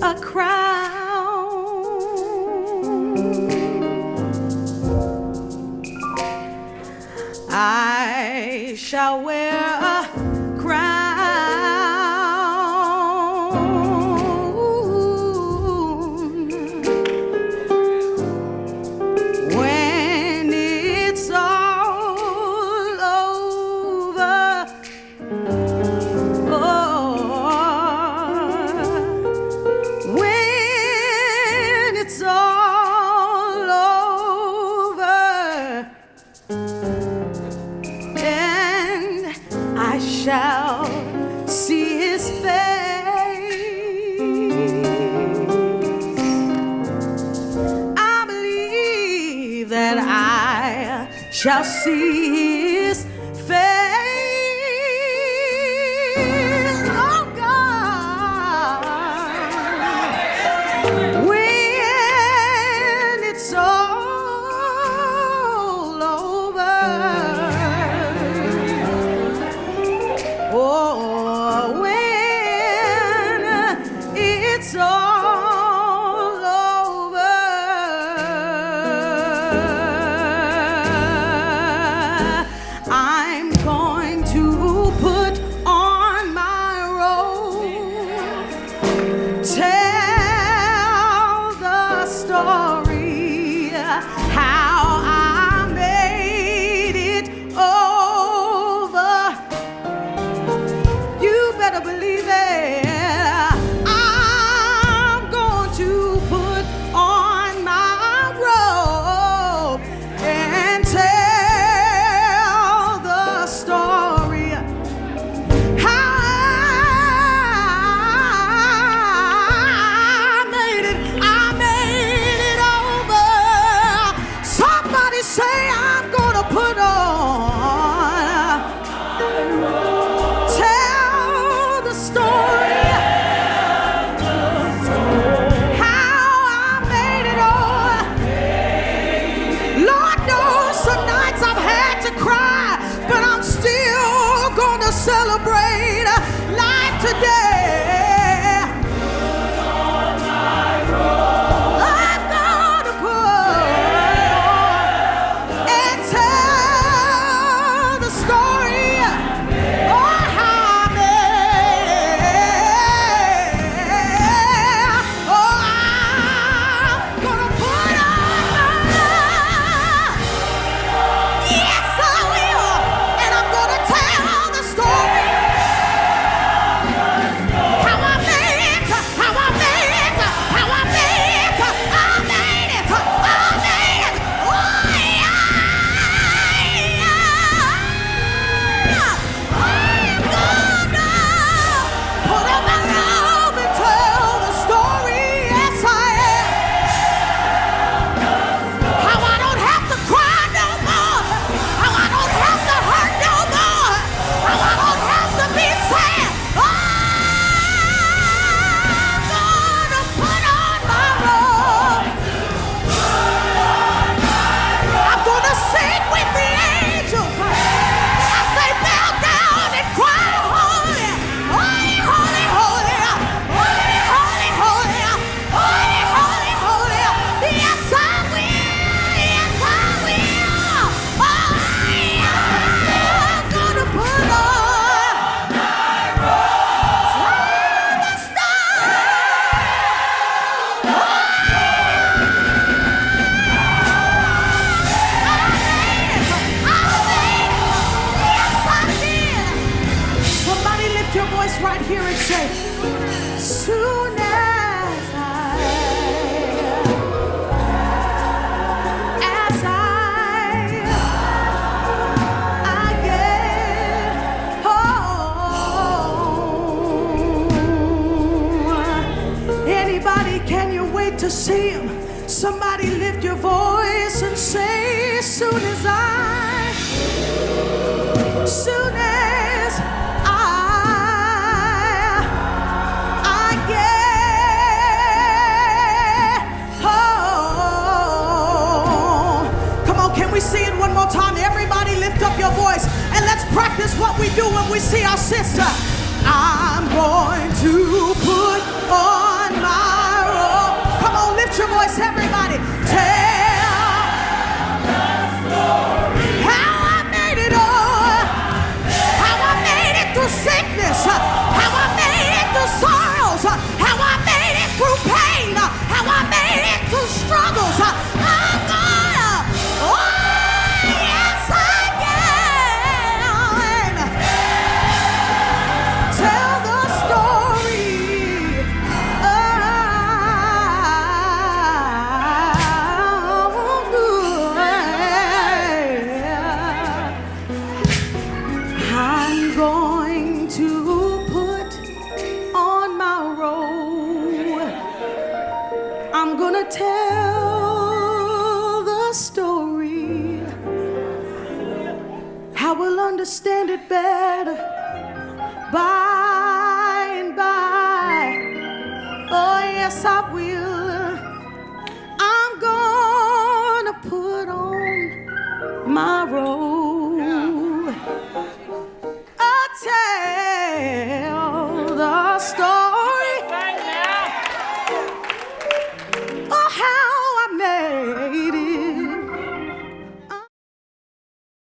a crown. I shall wear a crown when it's all over. When it's all over, and I shall see his face. I believe that I shall see his face. Oh God, when it's all over. Oh, when it's all over, I'm going to put on my robe, tell the story how I made it over. You better believe it. I'm going to put on my robe and tell the story how I made it over. Somebody say I'm gonna put on. Tell the story how I made it over. Lord knows some nights I've had to cry, but I'm still gonna celebrate life today. I'm gonna put and tell the story. Oh, how I made it. Oh, I'm gonna put on yes, I will. And I'm gonna tell the story. How I made it, how I made it, how I made it, I made it, I made it. Oh, yeah. I'm gonna put on my robe and tell the story. Yes, I am. How I don't have to cry no more. How I don't have to hurt no more. How I don't have to be sad. I'm gonna put on my robe. I'm gonna sing with the angels as they bow down and cry, holy, holy, holy, holy, holy, holy, holy, holy, holy, holy. Yes, I will. Yes, I will. I'm gonna put on the star. Somebody lift your voice right here and say, soon as I get home. Anybody, can you wait to see him? Somebody lift your voice and say, soon as I get home. Come on, can we see it one more time? Everybody lift up your voice and let's practice what we do when we see our sister. I'm going to put on my yes, I will. I'm gonna put on my robe.